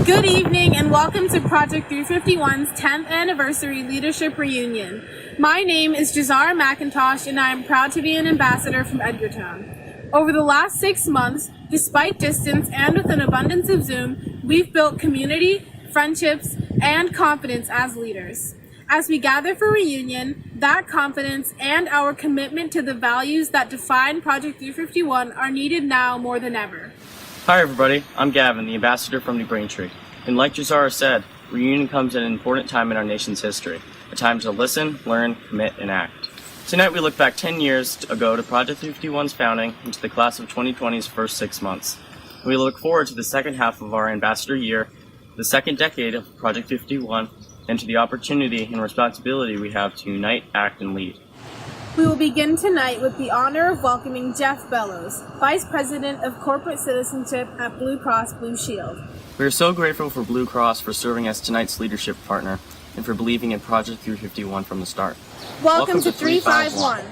Good evening and welcome to Project 351's 10th Anniversary Leadership Reunion. My name is Jazara McIntosh and I am proud to be an ambassador from Edgartown. Over the last 6 months, despite distance and with an abundance of Zoom, we've built community, friendships, and confidence as leaders. As we gather for reunion, that confidence and our commitment to the values that define Project 351 are needed now more than ever. Hi everybody, I'm Gavin, the ambassador from New Braintree. And like Jazara said, reunion comes at an important time in our nation's history, a time to listen, learn, commit, and act. Tonight we look back 10 years ago to Project 351's founding and to the class of 2020's first 6 months. And we look forward to the second half of our ambassador year, the second decade of Project 351, and to the opportunity and responsibility we have to unite, act, and lead. We will begin tonight with the honor of welcoming Jeff Bellows, Vice President of Corporate Citizenship at Blue Cross Blue Shield. We are so grateful for Blue Cross for serving as tonight's leadership partner and for believing in Project 351 from the start. Welcome to 351.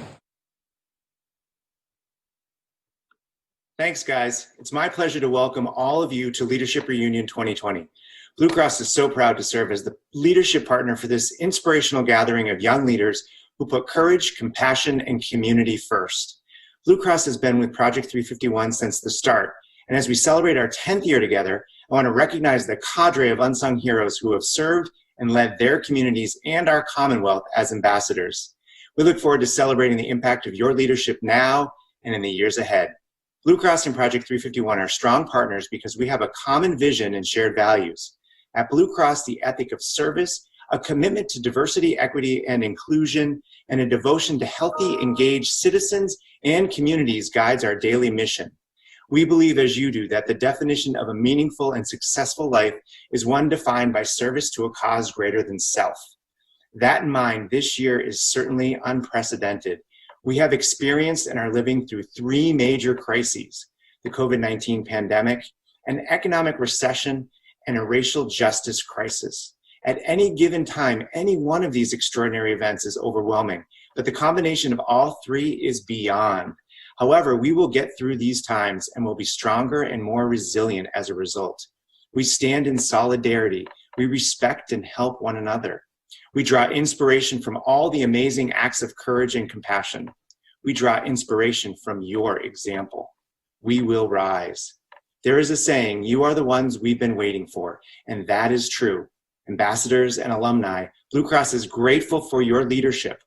Thanks, guys. It's my pleasure to welcome all of you to Leadership Reunion 2020. Blue Cross is so proud to serve as the leadership partner for this inspirational gathering of young leaders who put courage, compassion, and community first. Blue Cross has been with Project 351 since the start, and as we celebrate our 10th year together, I want to recognize the cadre of unsung heroes who have served and led their communities and our Commonwealth as ambassadors. We look forward to celebrating the impact of your leadership now and in the years ahead. Blue Cross and Project 351 are strong partners because we have a common vision and shared values. At Blue Cross, the ethic of service, a commitment to diversity, equity, and inclusion, and a devotion to healthy, engaged citizens and communities guides our daily mission. We believe, as you do, that the definition of a meaningful and successful life is one defined by service to a cause greater than self. That in mind, this year is certainly unprecedented. We have experienced and are living through 3 major crises: the COVID-19 pandemic, an economic recession, and a racial justice crisis. At any given time, any one of these extraordinary events is overwhelming, but the combination of all 3 is beyond. However, we will get through these times and will be stronger and more resilient as a result. We stand in solidarity. We respect and help one another. We draw inspiration from all the amazing acts of courage and compassion. We draw inspiration from your example. We will rise. There is a saying, you are the ones we've been waiting for, and that is true. Ambassadors and alumni, Blue Cross is grateful for your leadership,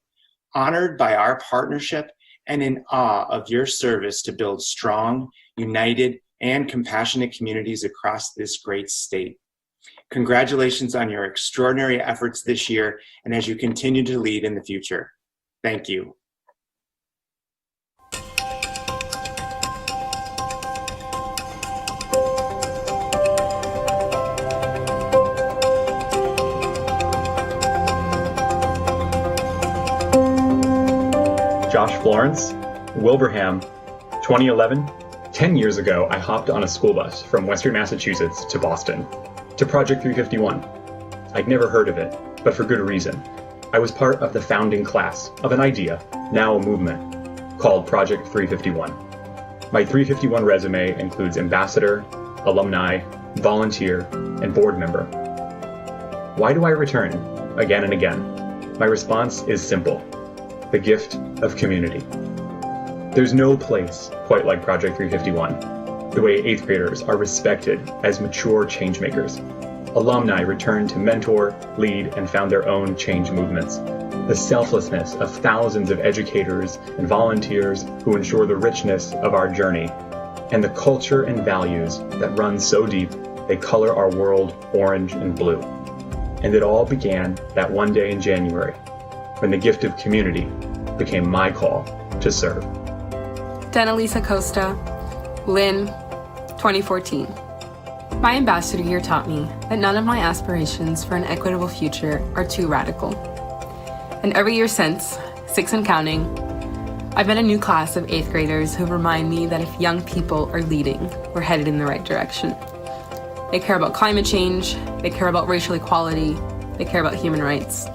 honored by our partnership, and in awe of your service to build strong, united, and compassionate communities across this great state. Congratulations on your extraordinary efforts this year and as you continue to lead in the future. Thank you. Josh Florence, Wilbraham, 2011. 10 years ago, I hopped on a school bus from Western Massachusetts to Boston, to Project 351. I'd never heard of it, but for good reason. I was part of the founding class of an idea, now a movement, called Project 351. My 351 resume includes ambassador, alumni, volunteer, and board member. Why do I return again and again? My response is simple: the gift of community. There's no place quite like Project 351, the way 8th graders are respected as mature changemakers. Alumni return to mentor, lead, and found their own change movements. The selflessness of thousands of educators and volunteers who ensure the richness of our journey, and the culture and values that run so deep they color our world orange and blue. And it all began that one day in January, when the gift of community became my call to serve. Denalisa Costa, Lynn, 2014. My ambassador year taught me that none of my aspirations for an equitable future are too radical. And every year since, 6 and counting, I've met a new class of 8th graders who remind me that if young people are leading, we're headed in the right direction. They care about climate change, they care about racial equality, they care about human rights.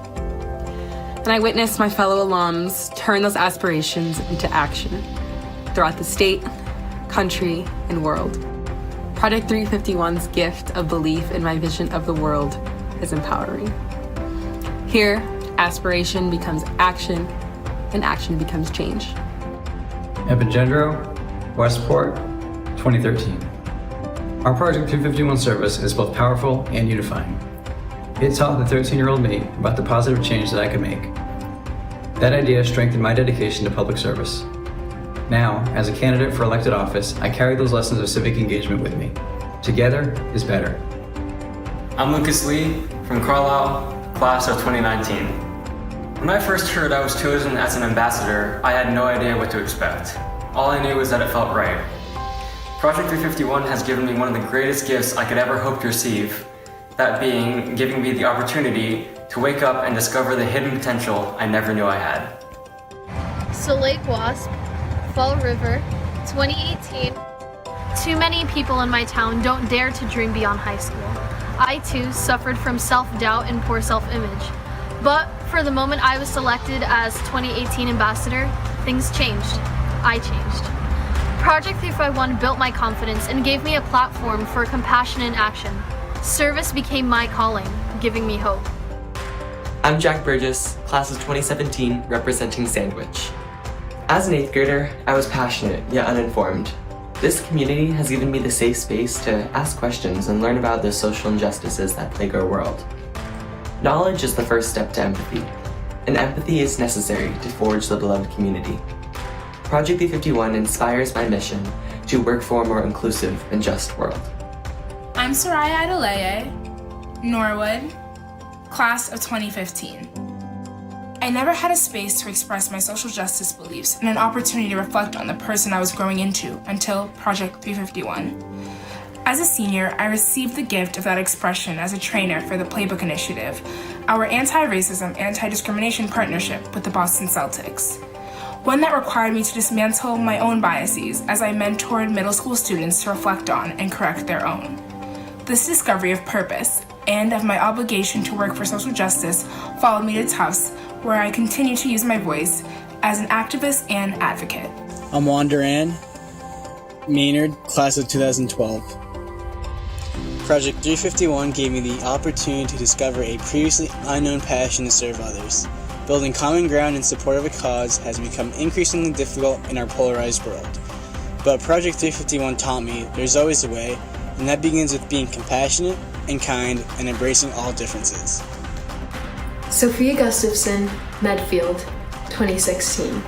And I witnessed my fellow alums turn those aspirations into action throughout the state, country, and world. Project 351's gift of belief in my vision of the world is empowering. Here, aspiration becomes action, and action becomes change. Epicentro, Westport, 2013. Our Project 351 service is both powerful and unifying. It taught the 13-year-old me about the positive change that I could make. That idea strengthened my dedication to public service. Now, as a candidate for elected office, I carry those lessons of civic engagement with me. Together is better. I'm Lucas Lee from Carlisle, class of 2019. When I first heard I was chosen as an ambassador, I had no idea what to expect. All I knew was that it felt right. Project 351 has given me one of the greatest gifts I could ever hope to receive, that being giving me the opportunity to wake up and discover the hidden potential I never knew I had. So Lake Wasp, Fall River, 2018. Too many people in my town don't dare to dream beyond high school. I too suffered from self-doubt and poor self-image. But for the moment I was selected as 2018 ambassador, things changed. I changed. Project 351 built my confidence and gave me a platform for compassion and action. Service became my calling, giving me hope. I'm Jack Burgess, class of 2017, representing Sandwich. As an 8th grader, I was passionate yet uninformed. This community has given me the safe space to ask questions and learn about the social injustices that plague our world. Knowledge is the first step to empathy, and empathy is necessary to forge the beloved community. Project 351 inspires my mission to work for a more inclusive and just world. I'm Soraya Adeleye, Norwood, class of 2015. I never had a space to express my social justice beliefs and an opportunity to reflect on the person I was growing into until Project 351. As a senior, I received the gift of that expression as a trainer for the Playbook Initiative, our anti-racism, anti-discrimination partnership with the Boston Celtics. One that required me to dismantle my own biases as I mentored middle school students to reflect on and correct their own. This discovery of purpose and of my obligation to work for social justice followed me to Tufts, where I continue to use my voice as an activist and advocate. I'm Juan Duran, Maynard, class of 2012. Project 351 gave me the opportunity to discover a previously unknown passion to serve others. Building common ground in support of a cause has become increasingly difficult in our polarized world. But Project 351 taught me there's always a way, and that begins with being compassionate and kind and embracing all differences. Sophia Gustafson, Medfield, 2016.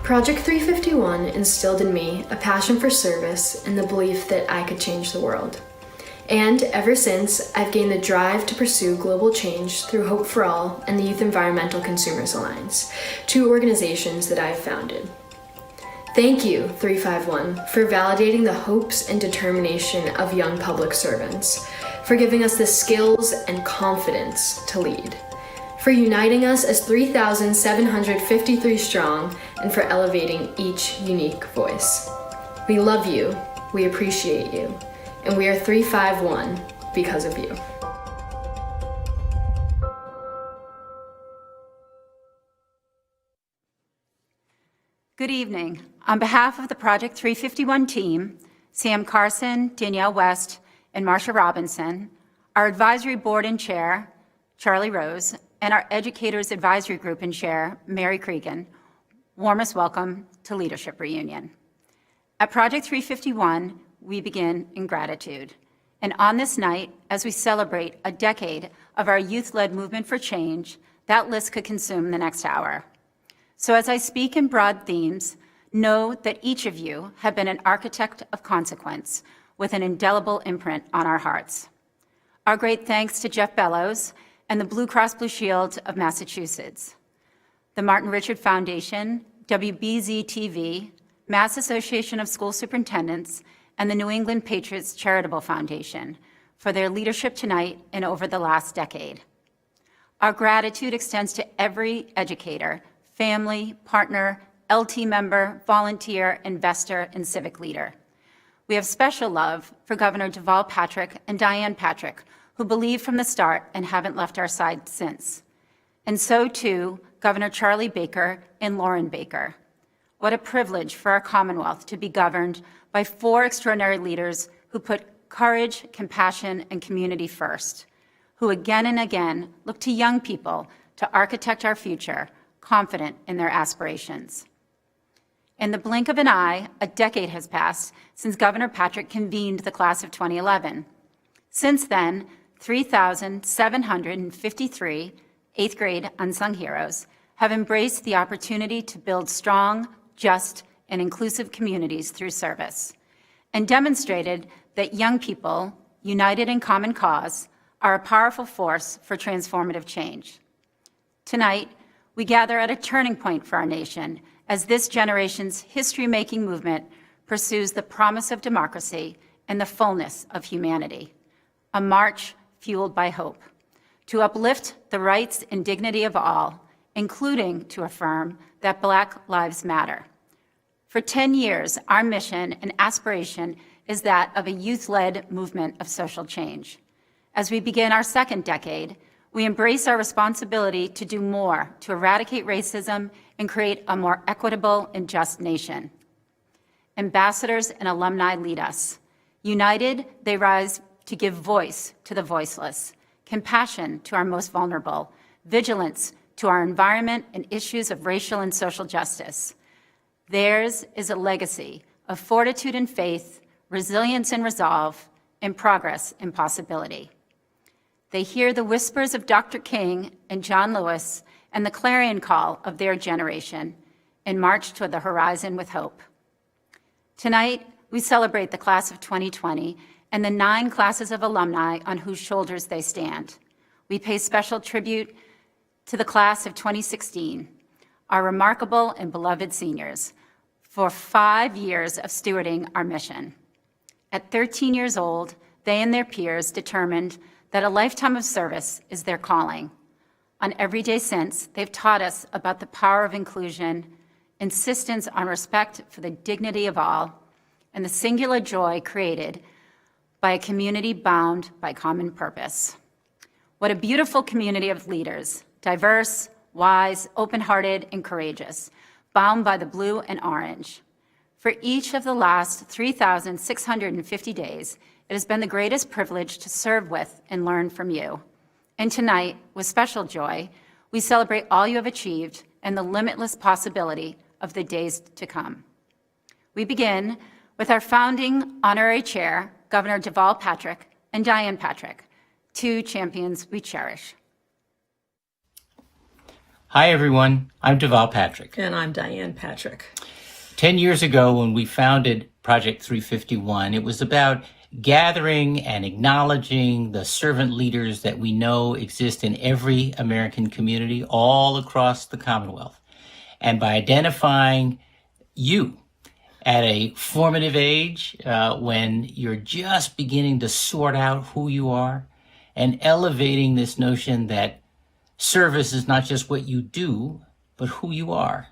Project 351 instilled in me a passion for service and the belief that I could change the world. And ever since, I've gained the drive to pursue global change through Hope for All and the Youth Environmental Consumers Alliance, 2 organizations that I've founded. Thank you, 351, for validating the hopes and determination of young public servants, for giving us the skills and confidence to lead, for uniting us as 3,753 strong, and for elevating each unique voice. We love you, we appreciate you, and we are 351 because of you. Good evening. On behalf of the Project 351 team, Sam Carson, Danielle West, and Marsha Robinson, our advisory board and chair, Charlie Rose, and our educators advisory group and chair, Mary Cregan, warmest welcome to Leadership Reunion. At Project 351, we begin in gratitude. And on this night, as we celebrate a decade of our youth-led movement for change, that list could consume the next hour. So as I speak in broad themes, know that each of you have been an architect of consequence with an indelible imprint on our hearts. Our great thanks to Jeff Bellows and the Blue Cross Blue Shield of Massachusetts, the Martin Richard Foundation, WBZ-TV, Mass Association of School Superintendents, and the New England Patriots Charitable Foundation for their leadership tonight and over the last decade. Our gratitude extends to every educator, family, partner, LT member, volunteer, investor, and civic leader. We have special love for Governor Deval Patrick and Diane Patrick, who believed from the start and haven't left our side since. And so too, Governor Charlie Baker and Lauren Baker. What a privilege for our Commonwealth to be governed by 4 extraordinary leaders who put courage, compassion, and community first, who again and again look to young people to architect our future, confident in their aspirations. In the blink of an eye, a decade has passed since Governor Patrick convened the class of 2011. Since then, 3,753 eighth grade unsung heroes have embraced the opportunity to build strong, just, and inclusive communities through service, and demonstrated that young people, united in common cause, are a powerful force for transformative change. Tonight, we gather at a turning point for our nation as this generation's history-making movement pursues the promise of democracy and the fullness of humanity, a march fueled by hope, to uplift the rights and dignity of all, including to affirm that Black lives matter. For 10 years, our mission and aspiration is that of a youth-led movement of social change. As we begin our second decade, we embrace our responsibility to do more to eradicate racism and create a more equitable and just nation. Ambassadors and alumni lead us. United, they rise to give voice to the voiceless, compassion to our most vulnerable, vigilance to our environment and issues of racial and social justice. Theirs is a legacy of fortitude and faith, resilience and resolve, and progress and possibility. They hear the whispers of Dr. King and John Lewis and the clarion call of their generation and march toward the horizon with hope. Tonight, we celebrate the class of 2020 and the 9 classes of alumni on whose shoulders they stand. We pay special tribute to the class of 2016, our remarkable and beloved seniors, for 5 years of stewarding our mission. At 13 years old, they and their peers determined that a lifetime of service is their calling. On every day since, they've taught us about the power of inclusion, insistence on respect for the dignity of all, and the singular joy created by a community bound by common purpose. What a beautiful community of leaders, diverse, wise, open-hearted, and courageous, bound by the blue and orange. For each of the last 3,650 days, it has been the greatest privilege to serve with and learn from you. And tonight, with special joy, we celebrate all you have achieved and the limitless possibility of the days to come. We begin with our founding honorary chair, Governor Deval Patrick and Diane Patrick, 2 champions we cherish. Hi, everyone. I'm Deval Patrick. And I'm Diane Patrick. 10 years ago, when we founded Project 351, it was about gathering and acknowledging the servant leaders that we know exist in every American community all across the Commonwealth. And by identifying you at a formative age, when you're just beginning to sort out who you are, and elevating this notion that service is not just what you do, but who you are,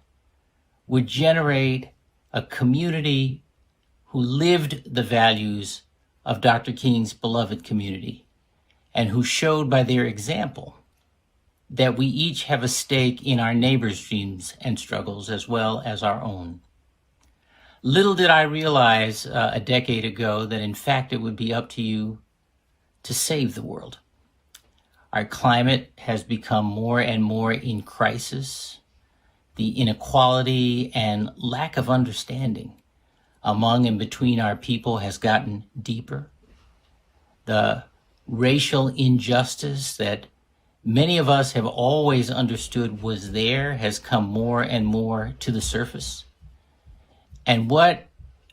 would generate a community who lived the values of Dr. King's beloved community, and who showed by their example that we each have a stake in our neighbors' dreams and struggles as well as our own. Little did I realize a decade ago that in fact it would be up to you to save the world. Our climate has become more and more in crisis. The inequality and lack of understanding among and between our people has gotten deeper. The racial injustice that many of us have always understood was there has come more and more to the surface. And what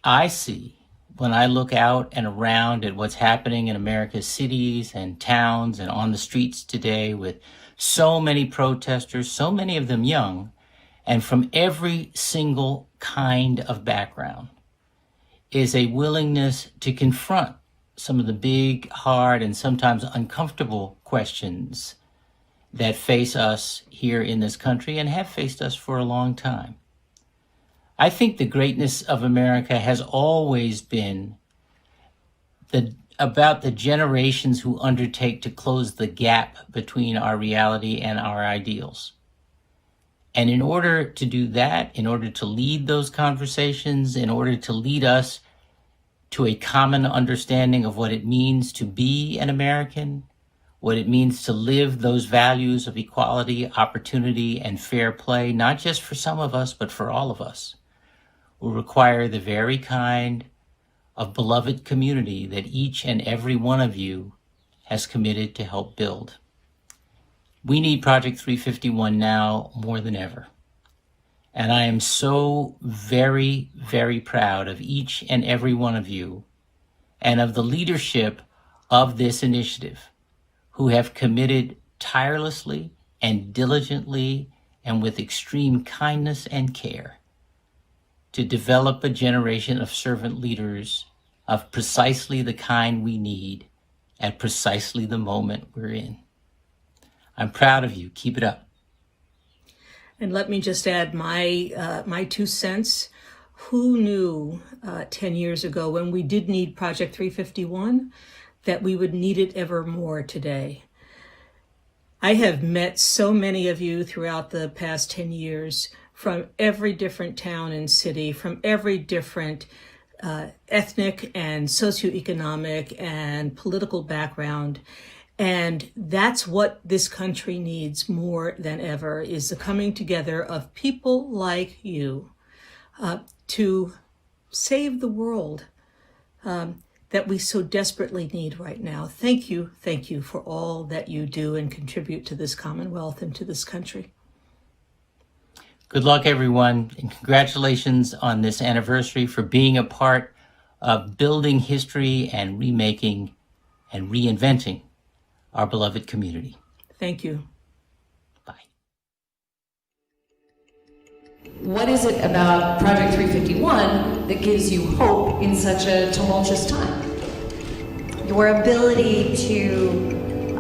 I see when I look out and around at what's happening in America's cities and towns and on the streets today with so many protesters, so many of them young, and from every single kind of background, is a willingness to confront some of the big, hard, and sometimes uncomfortable questions that face us here in this country and have faced us for a long time. I think the greatness of America has always been about the generations who undertake to close the gap between our reality and our ideals. And in order to do that, in order to lead those conversations, in order to lead us to a common understanding of what it means to be an American, what it means to live those values of equality, opportunity, and fair play, not just for some of us, but for all of us, will require the very kind of beloved community that each and every one of you has committed to help build. We need Project 351 now more than ever. And I am so very, very proud of each and every one of you and of the leadership of this initiative who have committed tirelessly and diligently and with extreme kindness and care to develop a generation of servant leaders of precisely the kind we need at precisely the moment we're in. I'm proud of you. Keep it up. And let me just add my 2 cents. Who knew 10 years ago when we did need Project 351 that we would need it ever more today? I have met so many of you throughout the past 10 years from every different town and city, from every different ethnic and socioeconomic and political background. And that's what this country needs more than ever, is the coming together of people like you to save the world that we so desperately need right now. Thank you for all that you do and contribute to this Commonwealth and to this country. Good luck, everyone, and congratulations on this anniversary for being a part of building history and remaking and reinventing our beloved community. Thank you. What is it about Project 351 that gives you hope in such a tumultuous time? Your ability to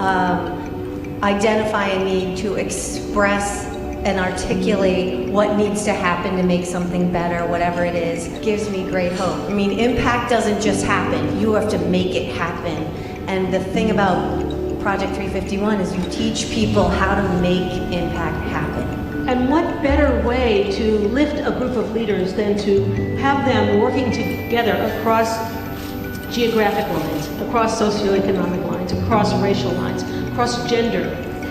identify a need, to express and articulate what needs to happen to make something better, whatever it is, gives me great hope. I mean, impact doesn't just happen. You have to make it happen. And the thing about Project 351 is you teach people how to make impact happen. And what better way to lift a group of leaders than to have them working together across geographic lines, across socioeconomic lines, across racial lines, across gender,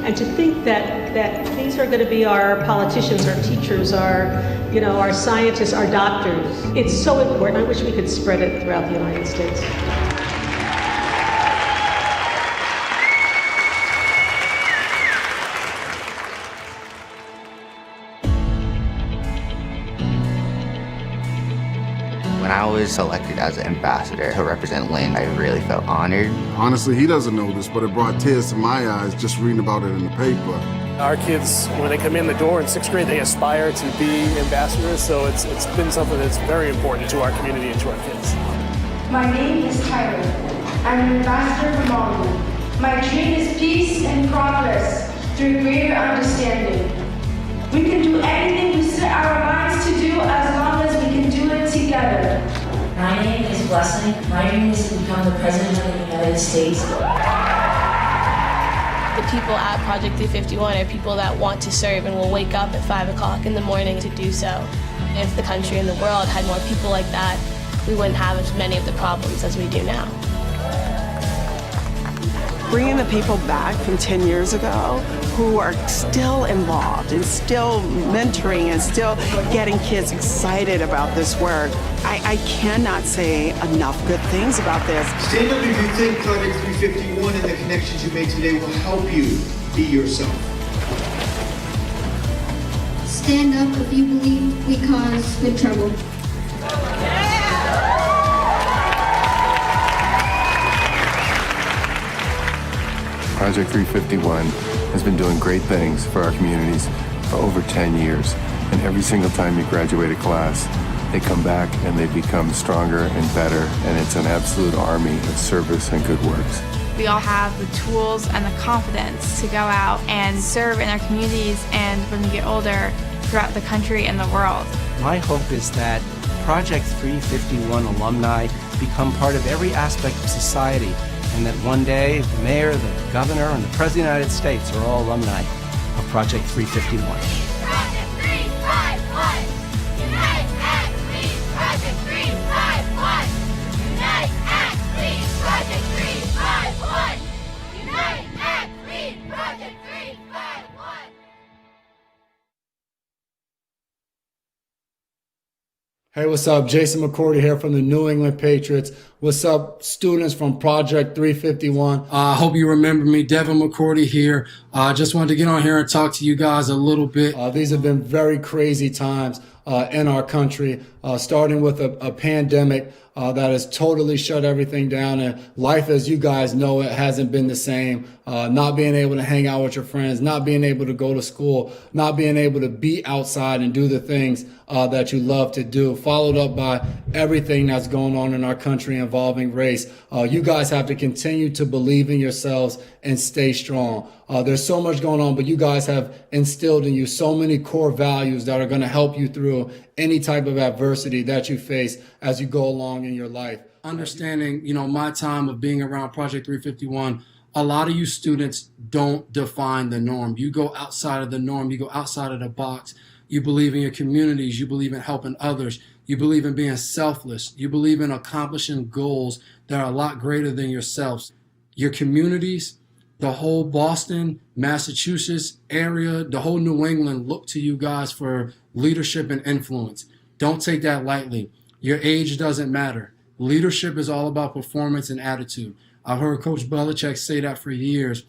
and to think that these are going to be our politicians, our teachers, our scientists, our doctors. It's so important. I wish we could spread it throughout the United States. When I was selected as an ambassador to represent Lynn, I really felt honored. Honestly, he doesn't know this, but it brought tears to my eyes just reading about it in the paper. Our kids, when they come in the door in 6th grade, they aspire to be ambassadors, so it's been something that's very important to our community and to our kids. My name is Tyler. I'm an ambassador for Mali. My dream is peace and progress through greater understanding. We can do anything we set our minds to do as long as we can do it together. My name is Wesley. My dream is to become the President of the United States. The people at Project 351 are people that want to serve and will wake up at 5 o'clock in the morning to do so. If the country and the world had more people like that, we wouldn't have as many of the problems as we do now. Bringing the people back from 10 years ago who are still involved and still mentoring and still getting kids excited about this work. I cannot say enough good things about this. Stand up if you think Project 351 and the connections you made today will help you be yourself. Stand up if you believe we cause good trouble. Project 351 has been doing great things for our communities for over 10 years. And every single time you graduate a class, they come back and they become stronger and better. And it's an absolute army of service and good works. We all have the tools and the confidence to go out and serve in our communities and when we get older throughout the country and the world. My hope is that Project 351 alumni become part of every aspect of society, and that one day the mayor, the governor, and the president of the United States are all alumni of Project 351. Project 351! Unite as we! Project 351! Unite! Hey, what's up? Jason McCourty here from the New England Patriots. What's up, students from Project 351? I hope you remember me, Devin McCourty here. I just wanted to get on here and talk to you guys a little bit. These have been very crazy times in our country, starting with a pandemic that has totally shut everything down, and life as you guys know it hasn't been the same. Not being able to hang out with your friends, not being able to go to school, not being able to be outside and do the things that you love to do, followed up by everything that's going on in our country involving race. You guys have to continue to believe in yourselves and stay strong. There's so much going on, but you guys have instilled in you so many core values that are going to help you through any type of adversity that you face as you go along in your life. Understanding, my time of being around Project 351, a lot of you students don't define the norm. You go outside of the norm. You go outside of the box. You believe in your communities. You believe in helping others. You believe in being selfless. You believe in accomplishing goals that are a lot greater than yourselves. Your communities, the whole Boston, Massachusetts area, the whole New England look to you guys for leadership and influence. Don't take that lightly. Your age doesn't matter. Leadership is all about performance and attitude. I've heard Coach Belichick say that for years.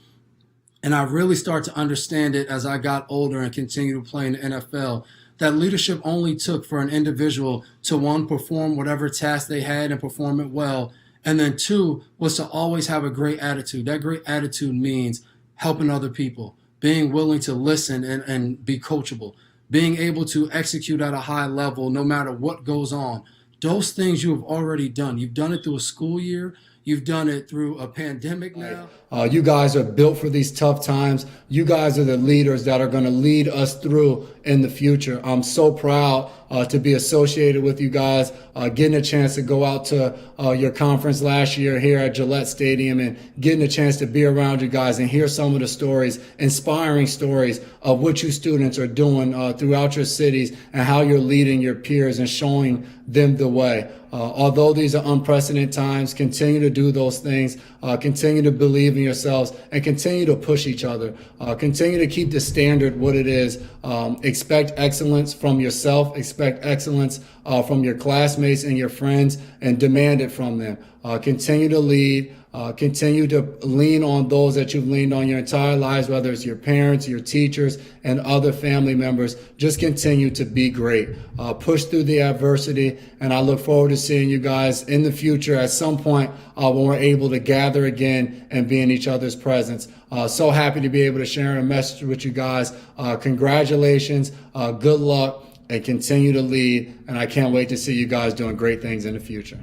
And I really start to understand it as I got older and continued to play in the NFL, that leadership only took for an individual to, one, perform whatever task they had and perform it well, and then two, was to always have a great attitude. That great attitude means helping other people, being willing to listen and be coachable, being able to execute at a high level no matter what goes on. Those things you have already done. You've done it through a school year. You've done it through a pandemic now. You guys are built for these tough times. You guys are the leaders that are going to lead us through in the future. I'm so proud to be associated with you guys, getting a chance to go out to your conference last year here at Gillette Stadium and getting a chance to be around you guys and hear some of the stories, inspiring stories of what you students are doing throughout your cities and how you're leading your peers and showing them the way. Although these are unprecedented times, continue to do those things, continue to believe in yourselves, and continue to push each other. Continue to keep the standard what it is. Expect excellence from yourself, expect excellence from your classmates and your friends, and demand it from them. Continue to lead. Continue to lean on those that you've leaned on your entire lives, whether it's your parents, your teachers, and other family members. Just continue to be great. Push through the adversity, and I look forward to seeing you guys in the future at some point when we're able to gather again and be in each other's presence. So happy to be able to share a message with you guys. Congratulations, good luck, and continue to lead, and I can't wait to see you guys doing great things in the future.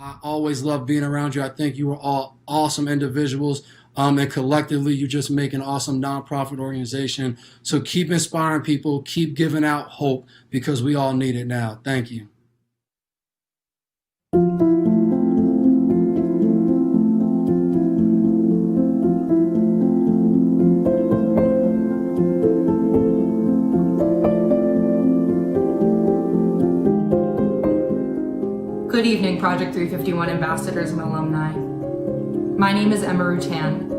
I always love being around you. I think you are all awesome individuals, and collectively you just make an awesome nonprofit organization. So keep inspiring people, keep giving out hope, because we all need it now. Thank you. Good evening, Project 351 ambassadors and alumni. My name is Emma Rutan,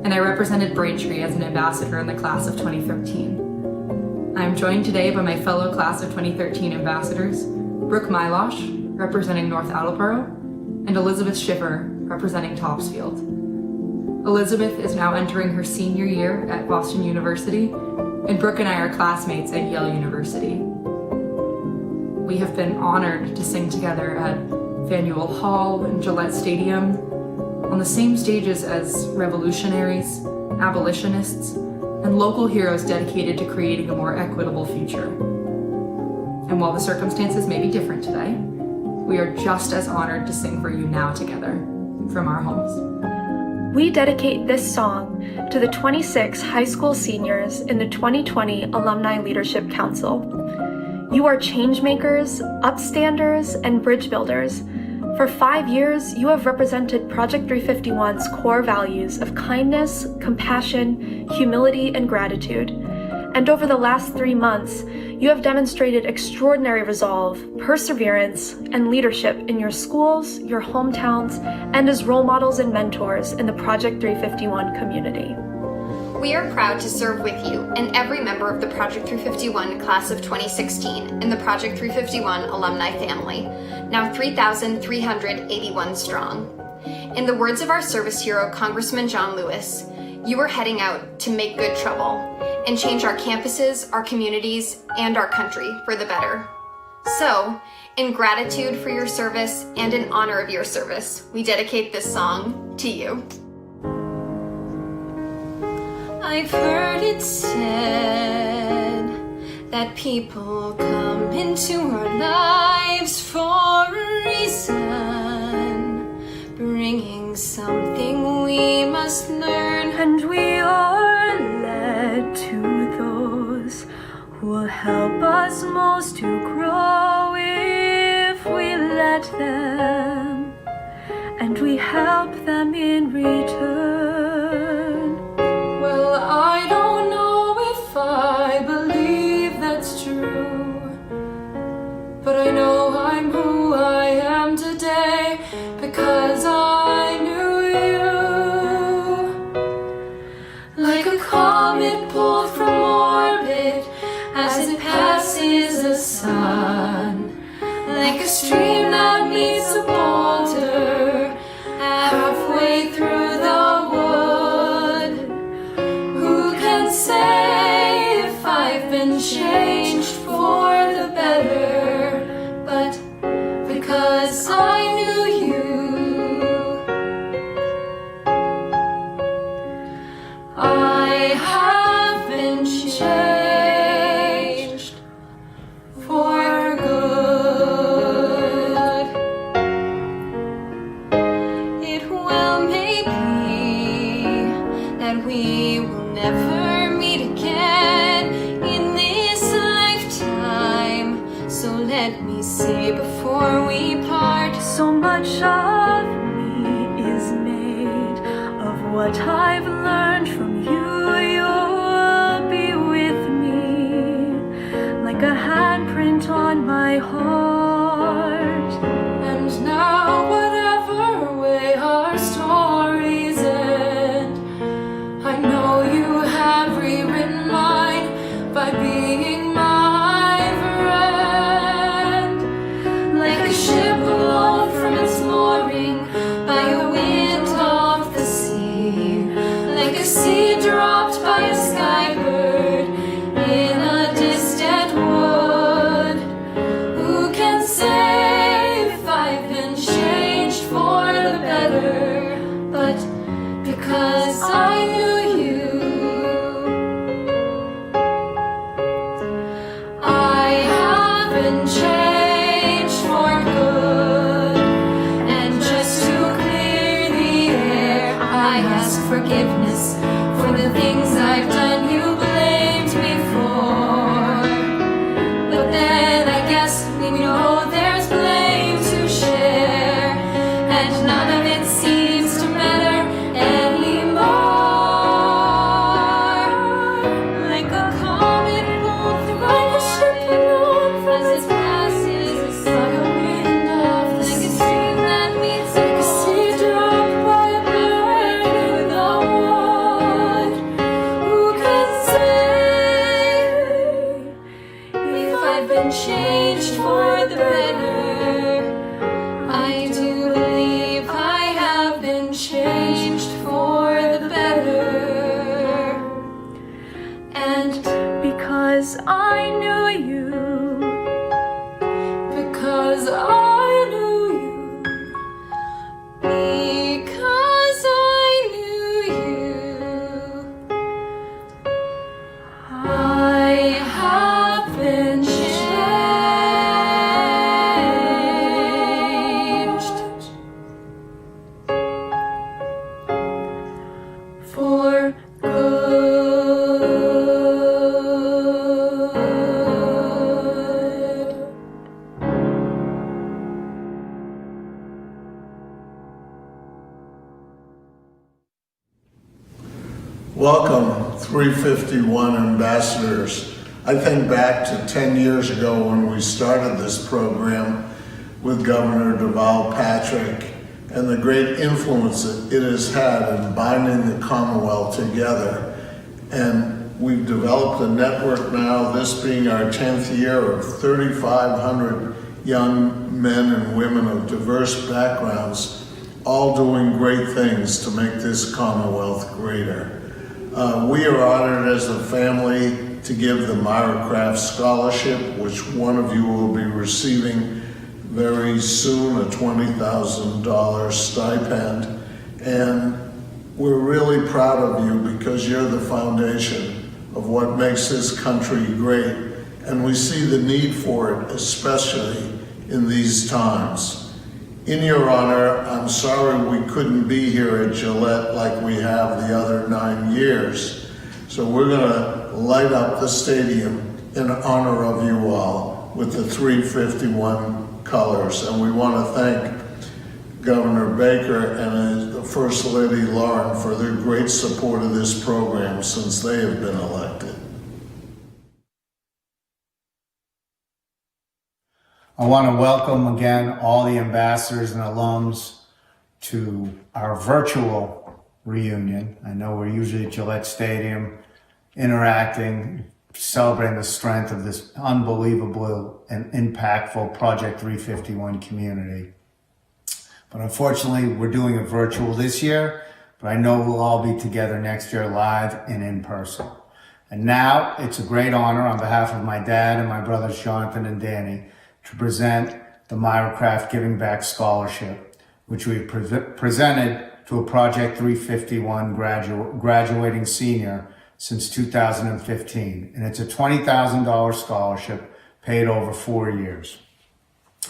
and I represented Braintree as an ambassador in the class of 2013. I am joined today by my fellow class of 2013 ambassadors, Brooke Mylosh, representing North Attleboro, and Elizabeth Schiffer, representing Topsfield. Elizabeth is now entering her senior year at Boston University, and Brooke and I are classmates at Yale University. We have been honored to sing together at Faneuil Hall and Gillette Stadium, on the same stages as revolutionaries, abolitionists, and local heroes dedicated to creating a more equitable future. And while the circumstances may be different today, we are just as honored to sing for you now together from our homes. We dedicate this song to the 26 high school seniors in the 2020 Alumni Leadership Council. You are change makers, upstanders, and bridge builders. For 5 years, you have represented Project 351's core values of kindness, compassion, humility, and gratitude. And over the last 3 months, you have demonstrated extraordinary resolve, perseverance, and leadership in your schools, your hometowns, and as role models and mentors in the Project 351 community. We are proud to serve with you and every member of the Project 351 class of 2016 in the Project 351 alumni family, now 3,381 strong. In the words of our service hero, Congressman John Lewis, you are heading out to make good trouble and change our campuses, our communities, and our country for the better. So, in gratitude for your service and in honor of your service, we dedicate this song to you. I've heard it said that people come into our lives for a reason, bringing something we must learn, and we are led to those who will help us most to grow if we let them, and we help them in return. Well, I don't know if I believe that's true, but I know I'm who I am today because I knew you. Like a comet pulled from orbit as it passes the sun, like a stream that meets a boulder halfway through the wood. Who can say if I've been changed for the better? But because I knew you, I have been changed for good. It well may be that we will never meet again in this lifetime, so let me say before we part, so much of me is made of what I've learned from you. You'll be with me like a handprint on my heart. And now whatever way our stories end, I know you have rewritten mine by being my friend. Like a ship blown from its mooring by a wind off the sea, like a seed dropped by a skybird in a distant wood. Who can say if I've been changed for the better? But because I knew you, I have been changed for good. And just to clear the air, I ask forgiveness for the things I've done you blamed me for. But then I guess we know there's blame to share, and none of it seems to matter anymore. Like a comet pulled through like a ship blown as it passes by a wind off the sea, like a stream that meets like a seed dropped by a bird in the wood. Who can say if I've been changed for the better? I do believe I have been changed for the better. And because I knew you, because I knew you, because I knew you, I have been changed for good. Welcome, 351 ambassadors. I think back to 10 years ago when we started this program with Governor Deval Patrick and the great influence that it has had in binding the Commonwealth together And we've developed a network now, this being our 10th year, of 3,500 young men and women of diverse backgrounds, all doing great things to make this Commonwealth greater. We are honored as a family to give the Myra Craft Scholarship, which one of you will be receiving very soon, a $20,000 stipend. And we're really proud of you because you're the foundation of what makes this country great. And we see the need for it, especially in these times. In your honor, I'm sorry we couldn't be here at Gillette like we have the other 9 years. So we're gonna light up the stadium in honor of you all with the 351 colors. And we wanna thank Governor Baker and the First Lady Lauren for their great support of this program since they have been elected. I want to welcome again all the ambassadors and alums to our virtual reunion. I know we're usually at Gillette Stadium interacting, celebrating the strength of this unbelievable and impactful Project 351 community. But unfortunately, we're doing it virtual this year, but I know we'll all be together next year live and in person. And now it's a great honor on behalf of my dad and my brothers Jonathan and Danny to present the Myra Craft Giving Back Scholarship, which we've presented to a Project 351 graduating senior since 2015. And it's a $20,000 scholarship paid over 4 years.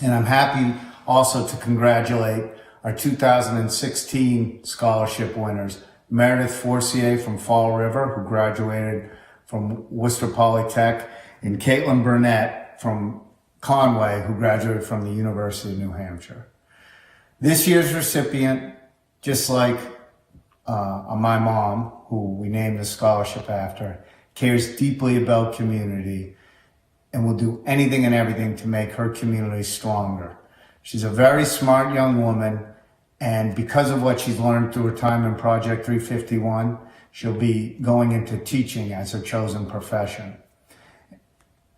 And I'm happy also to congratulate our 2016 scholarship winners, Meredith Forcier from Fall River, who graduated from Worcester Polytech, and Caitlin Burnett from Conway, who graduated from the University of New Hampshire. This year's recipient, just like my mom, who we named the scholarship after, cares deeply about community and will do anything and everything to make her community stronger. She's a very smart young woman, and because of what she's learned through her time in Project 351, she'll be going into teaching as her chosen profession.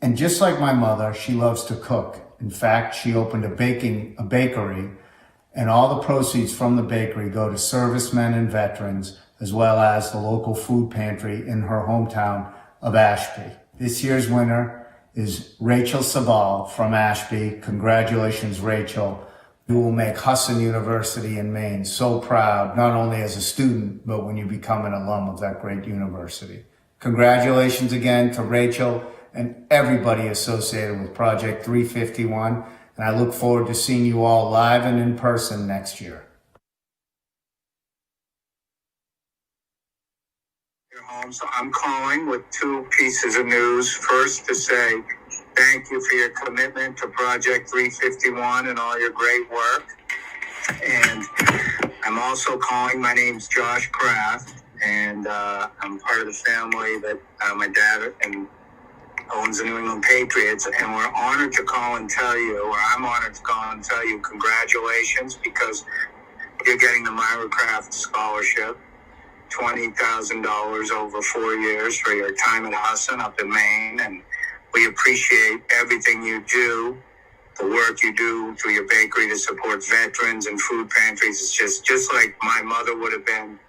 And just like my mother, she loves to cook. In fact, she opened a bakery, and all the proceeds from the bakery go to servicemen and veterans, as well as the local food pantry in her hometown of Ashby. This year's winner is Rachel Sabal from Ashby. Congratulations, Rachel. You will make Husson University in Maine so proud, not only as a student, but when you become an alum of that great university. Congratulations again to Rachel and everybody associated with Project 351, and I look forward to seeing you all live and in person next year. So I'm calling with two pieces of news. First, to say thank you for your commitment to Project 351 and all your great work. And I'm also calling, my name's Josh Kraft, and I'm part of the family that my dad owns the New England Patriots, and we're honored to call and tell you, or I'm honored to call and tell you, congratulations, because you're getting the Myra Craft Scholarship, $20,000 over 4 years for your time at Husson up in Maine, and we appreciate everything you do, the work you do through your bakery to support veterans and food pantries. It's just like my mother would have been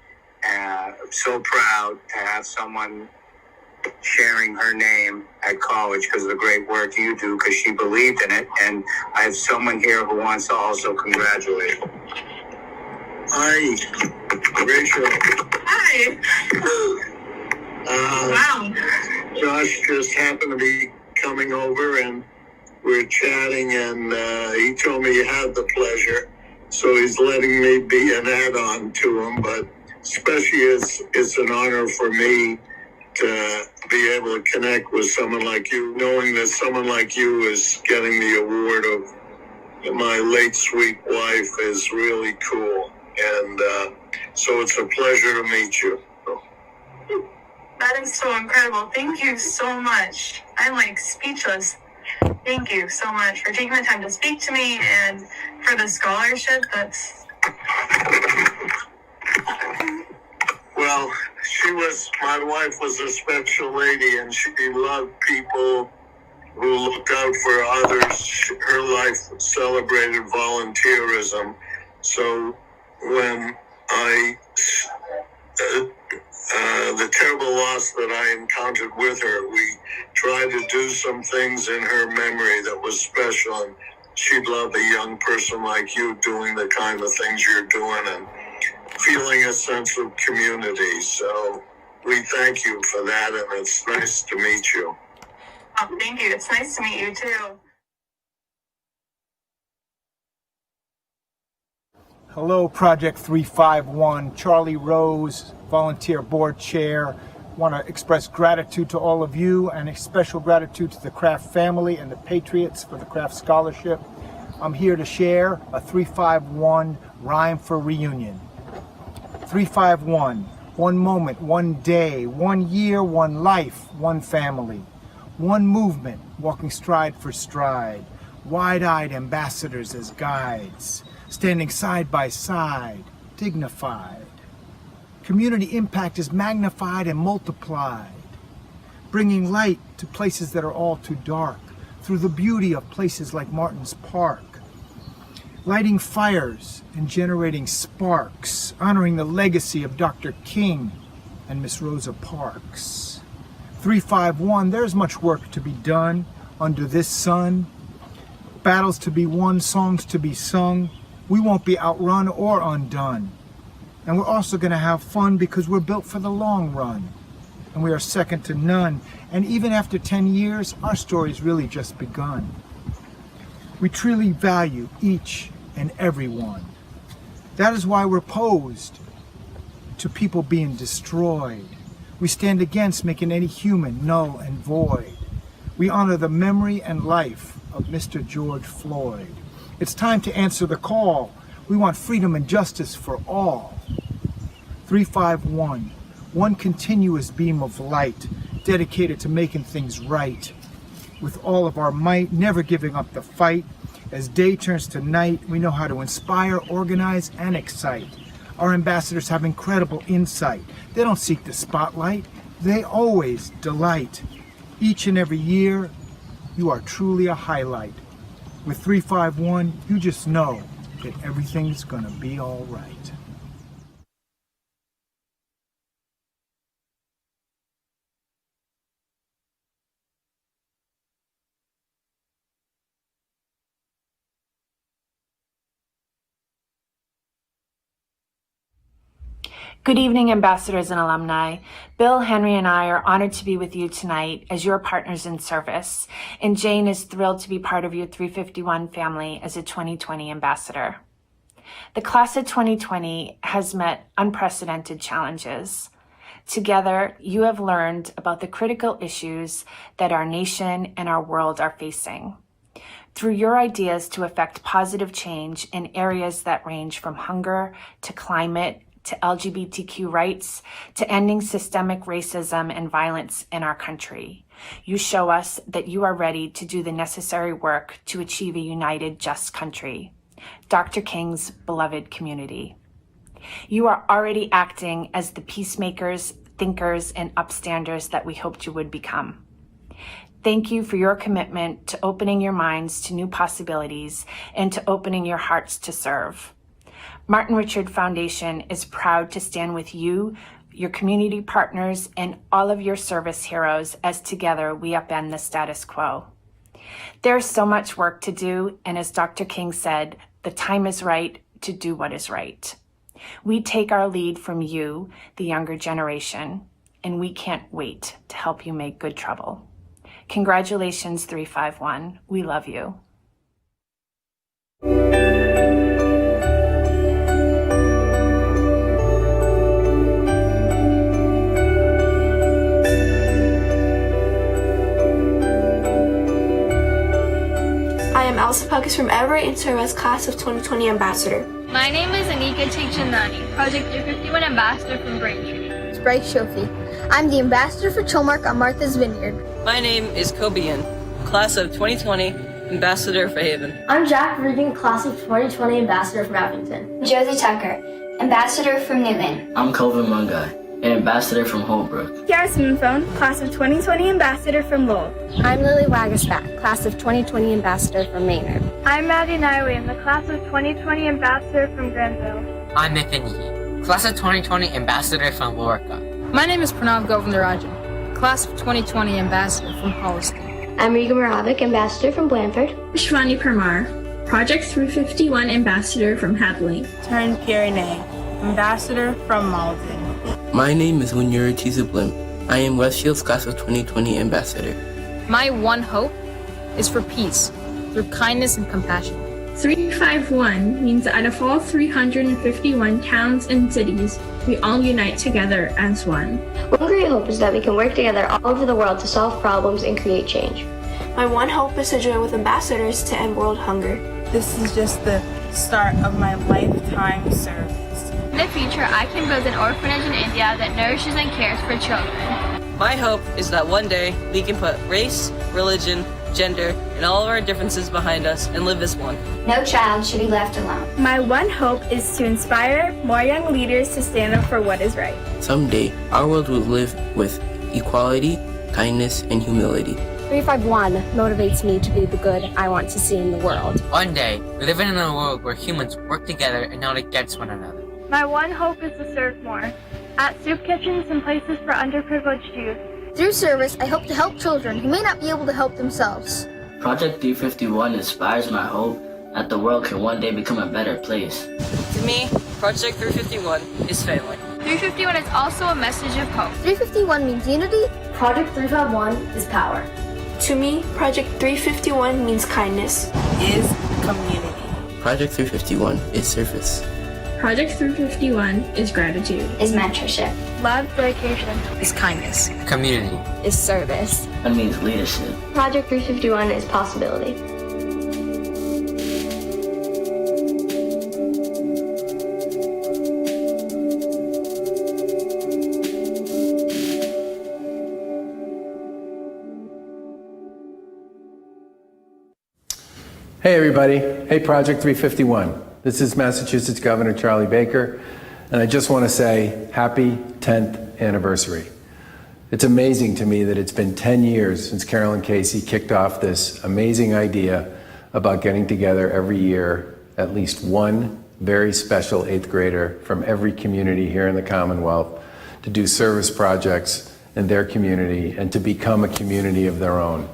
so proud to have someone sharing her name at college because of the great work you do, because she believed in it. And I have someone here who wants to also congratulate. Hi, Rachel. Hi. Wow. Josh just happened to be coming over and we're chatting, and he told me you had the pleasure, so he's letting me be an add-on to him, but especially it's an honor for me to be able to connect with someone like you, knowing that someone like you is getting the award of my late sweet wife is really cool. And so it's a pleasure to meet you. That is so incredible. Thank you so much. I'm like speechless. Thank you so much for taking the time to speak to me and for the scholarship. Well, my wife was a special lady, and she loved people who looked out for others. Her life celebrated volunteerism. So when the terrible loss that I encountered with her, we tried to do some things in her memory that was special, and she'd love a young person like you doing the kind of things you're doing and feeling a sense of community. So we thank you for that, and it's nice to meet you. Oh, thank you. It's nice to meet you too. Hello, Project 351. Charlie Rose, Volunteer Board Chair. Want to express gratitude to all of you and a special gratitude to the Kraft family and the Patriots for the Kraft Scholarship. I'm here to share a 351 rhyme for reunion. 351, one moment, one day, 1 year, one life, one family. One movement, walking stride for stride. Wide-eyed ambassadors as guides. Standing side by side, dignified. Community impact is magnified and multiplied, bringing light to places that are all too dark, through the beauty of places like Martin's Park. Lighting fires and generating sparks, honoring the legacy of Dr. King and Miss Rosa Parks. 351, there's much work to be done under this sun. Battles to be won, songs to be sung. We won't be outrun or undone. And we're also going to have fun because we're built for the long run. And we are second to none. And even after 10 years, our story's really just begun. We truly value each and every one. That is why we're opposed to people being destroyed. We stand against making any human null and void. We honor the memory and life of Mr. George Floyd. It's time to answer the call. We want freedom and justice for all. 351, one continuous beam of light, dedicated to making things right. With all of our might, never giving up the fight. As day turns to night, we know how to inspire, organize, and excite. Our ambassadors have incredible insight. They don't seek the spotlight. They always delight. Each and every year, you are truly a highlight. With 351, you just know that everything's gonna be all right. Good evening, ambassadors and alumni. Bill, Henry, and I are honored to be with you tonight as your partners in service, and Jane is thrilled to be part of your 351 family as a 2020 ambassador. The class of 2020 has met unprecedented challenges. Together, you have learned about the critical issues that our nation and our world are facing. Through your ideas to effect positive change in areas that range from hunger to climate, to LGBTQ rights, to ending systemic racism and violence in our country. You show us that you are ready to do the necessary work to achieve a united, just country, Dr. King's beloved community. You are already acting as the peacemakers, thinkers, and upstanders that we hoped you would become. Thank you for your commitment to opening your minds to new possibilities and to opening your hearts to serve. Martin Richard Foundation is proud to stand with you, your community partners, and all of your service heroes as together we upend the status quo. There's so much work to do, and as Dr. King said, the time is right to do what is right. We take our lead from you, the younger generation, and we can't wait to help you make good trouble. Congratulations, 351. We love you. I am Elsa Puckis from Everett and serve as Class of 2020 Ambassador. My name is Anika Chichandani, Project 351 Ambassador from Braintree. It's Bryce Shofi. I'm the Ambassador for Chilmark on Martha's Vineyard. My name is Kobe Yin, Class of 2020 Ambassador for Haven. I'm Jack Regan, Class of 2020 Ambassador from Abington. Josie Tucker, Ambassador from Newton. I'm Kelvin Munga, an ambassador from Holbrook. Kiara Spoonphone, class of 2020 ambassador from Lowell. I'm Lily Wagasback, class of 2020 ambassador from Maynard. I'm Maddie Niley, I'm the class of 2020 ambassador from Granville. I'm Nathan Yee, class of 2020 ambassador from Lorica. My name is Pranav Govindarajan, class of 2020 ambassador from Holliston. I'm Riga Moravik, ambassador from Blandford. Shwani Parmar, Project 351 ambassador from Hadley. Taryn Piernay, ambassador from Malden. My name is Winyura Tizublim. I am Westfield's class of 2020 ambassador. My one hope is for peace through kindness and compassion. 351 means that out of all 351 towns and cities, we all unite together as one. One great hope is that we can work together all over the world to solve problems and create change. My one hope is to join with ambassadors to end world hunger. This is just the start of my lifetime service. In the future, I can build an orphanage in India that nourishes and cares for children. My hope is that one day we can put race, religion, gender, and all of our differences behind us and live as one. No child should be left alone. My one hope is to inspire more young leaders to stand up for what is right. Someday, our world will live with equality, kindness, and humility. 351 motivates me to be the good I want to see in the world. One day, we live in a world where humans work together and not against one another. My one hope is to serve more, at soup kitchens and places for underprivileged youth. Through service, I hope to help children who may not be able to help themselves. Project 351 inspires my hope that the world can one day become a better place. To me, Project 351 is family. 351 is also a message of hope. 351 means unity. Project 351 is power. To me, Project 351 means kindness. Is community. Project 351 is service. Project 351 is gratitude. Is mentorship. Love, dedication. Is kindness. Community. Is service. That means leadership. Project 351 is possibility. Hey everybody, hey Project 351. This is Massachusetts Governor Charlie Baker, and I just want to say happy 10th anniversary. It's amazing to me that it's been 10 years since Carolyn Casey kicked off this amazing idea about getting together every year at least one very special 8th grader from every community here in the Commonwealth to do service projects in their community and to become a community of their own.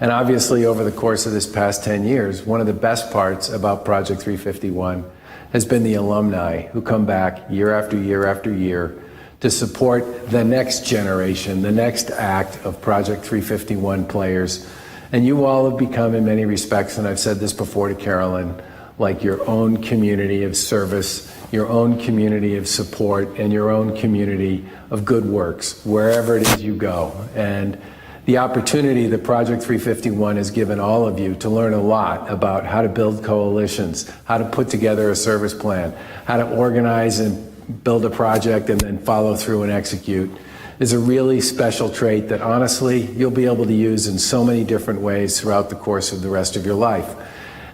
And obviously, over the course of this past 10 years, one of the best parts about Project 351 has been the alumni who come back year after year after year to support the next generation, the next act of Project 351 players. And you all have become, in many respects, and I've said this before to Carolyn, like your own community of service, your own community of support, and your own community of good works, wherever it is you go. And the opportunity that Project 351 has given all of you to learn a lot about how to build coalitions, how to put together a service plan, how to organize and build a project and then follow through and execute is a really special trait that honestly you'll be able to use in so many different ways throughout the course of the rest of your life.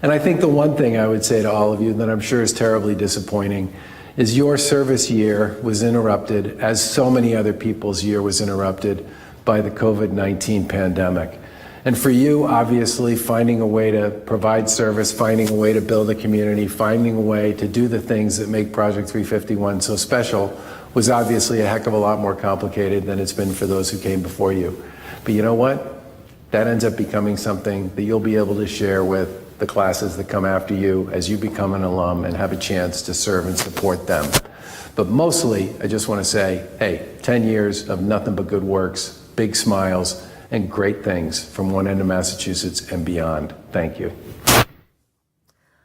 And I think the one thing I would say to all of you that I'm sure is terribly disappointing is your service year was interrupted, as so many other people's year was interrupted, by the COVID-19 pandemic. And for you, obviously, finding a way to provide service, finding a way to build a community, finding a way to do the things that make Project 351 so special was obviously a heck of a lot more complicated than it's been for those who came before you. But you know what? That ends up becoming something that you'll be able to share with the classes that come after you as you become an alum and have a chance to serve and support them. But mostly, I just want to say, hey, 10 years of nothing but good works, big smiles, and great things from one end of Massachusetts and beyond. Thank you.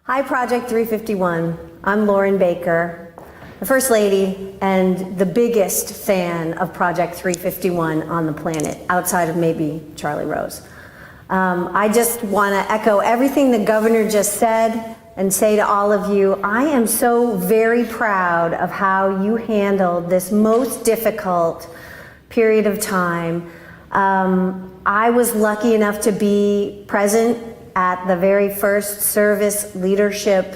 Hi, Project 351. I'm Lauren Baker, the First Lady and the biggest fan of Project 351 on the planet, outside of maybe Charlie Rose. I just want to echo everything the governor just said and say to all of you, I am so very proud of how you handled this most difficult period of time. I was lucky enough to be present at the very first service leadership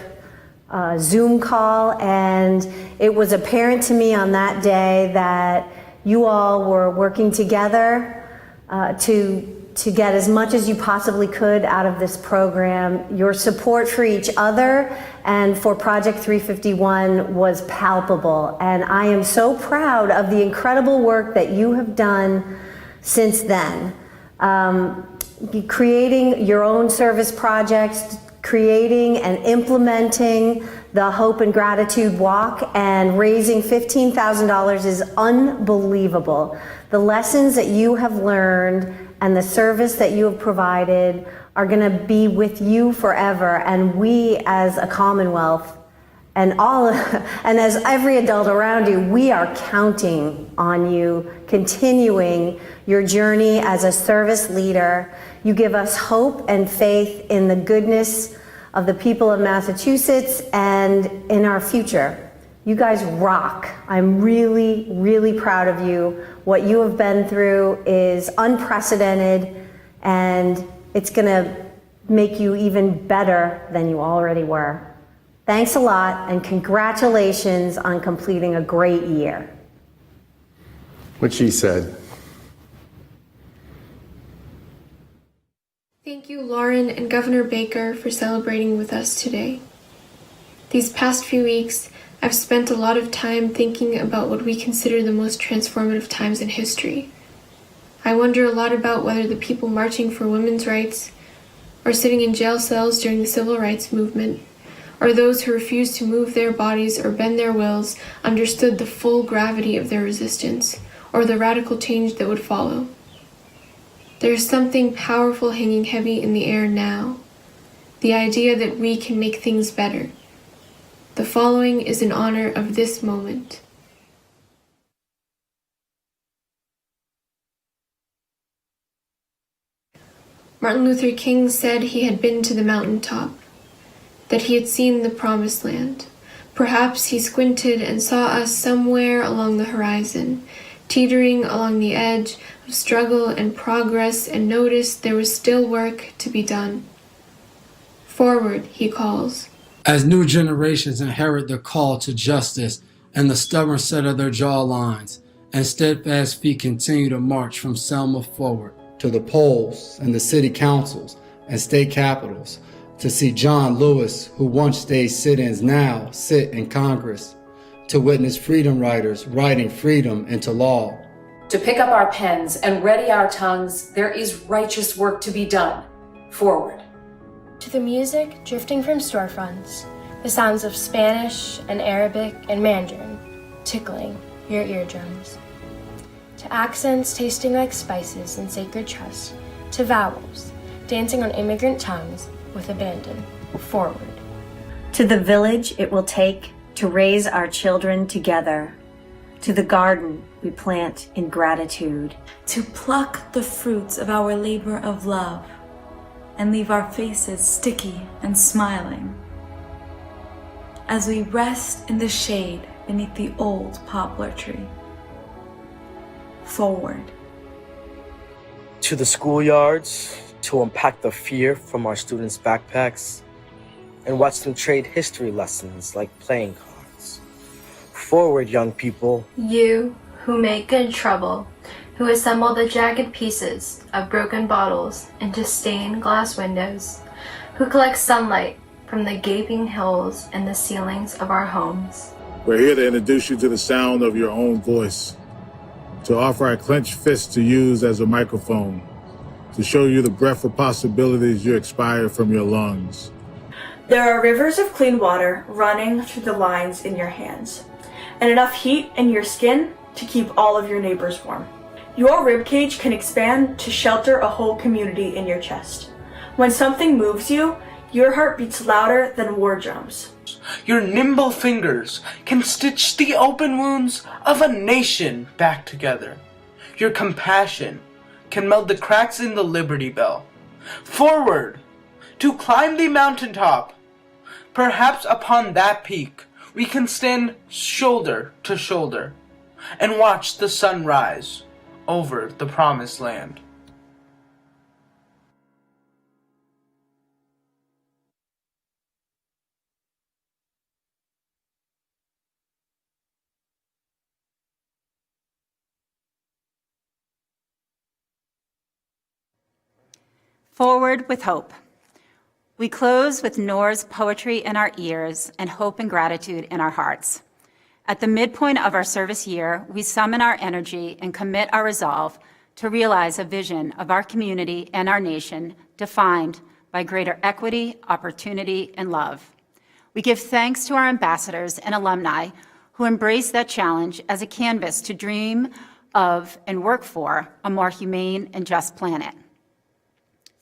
Zoom call, and it was apparent to me on that day that you all were working together to get as much as you possibly could out of this program. Your support for each other and for Project 351 was palpable, and I am so proud of the incredible work that you have done since then. Creating your own service projects, creating and implementing the Hope and Gratitude Walk, and raising $15,000 is unbelievable. The lessons that you have learned and the service that you have provided are going to be with you forever, and we as a Commonwealth and as every adult around you, we are counting on you continuing your journey as a service leader. You give us hope and faith in the goodness of the people of Massachusetts and in our future. You guys rock. I'm really, really proud of you. What you have been through is unprecedented, and it's going to make you even better than you already were. Thanks a lot, and congratulations on completing a great year. What she said. Thank you, Lauren and Governor Baker, for celebrating with us today. These past few weeks, I've spent a lot of time thinking about what we consider the most transformative times in history. I wonder a lot about whether the people marching for women's rights, or sitting in jail cells during the civil rights movement, or those who refused to move their bodies or bend their wills understood the full gravity of their resistance, or the radical change that would follow. There is something powerful hanging heavy in the air now, the idea that we can make things better. The following is in honor of this moment. Martin Luther King said he had been to the mountaintop, that he had seen the promised land. Perhaps he squinted and saw us somewhere along the horizon, teetering along the edge of struggle and progress, and noticed there was still work to be done. Forward, he calls. As new generations inherit the call to justice and the stubborn set of their jawlines, and steadfast feet continue to march from Selma forward to the polls and the city councils and state capitals, to see John Lewis, who once stayed sit-ins, now sit in Congress, to witness freedom riders writing freedom into law. To pick up our pens and ready our tongues, there is righteous work to be done. Forward. To the music drifting from storefronts, the sounds of Spanish and Arabic and Mandarin tickling your eardrums. To accents tasting like spices in sacred trust, to vowels dancing on immigrant tongues with abandon. Forward. To the village it will take to raise our children together, to the garden we plant in gratitude, to pluck the fruits of our labor of love and leave our faces sticky and smiling as we rest in the shade beneath the old poplar tree. Forward. To the schoolyards, to unpack the fear from our students' backpacks and watch them trade history lessons like playing cards. Forward, young people. You who make good trouble, who assemble the jagged pieces of broken bottles into stained glass windows, who collect sunlight from the gaping holes in the ceilings of our homes. We're here to introduce you to the sound of your own voice, to offer our clenched fist to use as a microphone, to show you the breath of possibilities you expire from your lungs. There are rivers of clean water running through the lines in your hands, and enough heat in your skin to keep all of your neighbors warm. Your ribcage can expand to shelter a whole community in your chest. When something moves you, your heart beats louder than war drums. Your nimble fingers can stitch the open wounds of a nation back together. Your compassion can meld the cracks in the Liberty Bell. Forward, to climb the mountaintop. Perhaps upon that peak, we can stand shoulder to shoulder and watch the sun rise over the promised land. Forward with hope. We close with Noor's poetry in our ears and hope and gratitude in our hearts. At the midpoint of our service year, we summon our energy and commit our resolve to realize a vision of our community and our nation defined by greater equity, opportunity, and love. We give thanks to our ambassadors and alumni who embrace that challenge as a canvas to dream of and work for a more humane and just planet.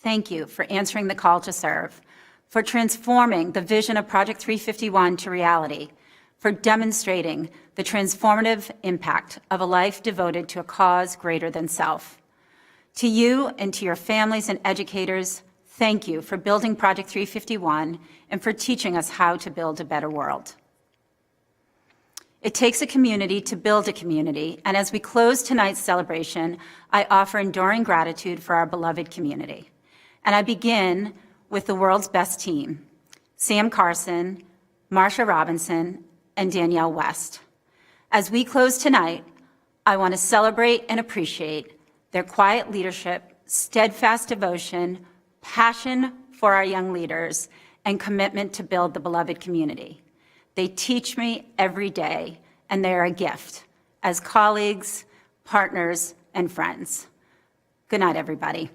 Thank you for answering the call to serve, for transforming the vision of Project 351 to reality, for demonstrating the transformative impact of a life devoted to a cause greater than self. To you and to your families and educators, thank you for building Project 351 and for teaching us how to build a better world. It takes a community to build a community, and as we close tonight's celebration, I offer enduring gratitude for our beloved community. And I begin with the world's best team, Sam Carson, Marsha Robinson, and Danielle West. As we close tonight, I want to celebrate and appreciate their quiet leadership, steadfast devotion, passion for our young leaders, and commitment to build the beloved community. They teach me every day, and they are a gift as colleagues, partners, and friends. Good night, everybody.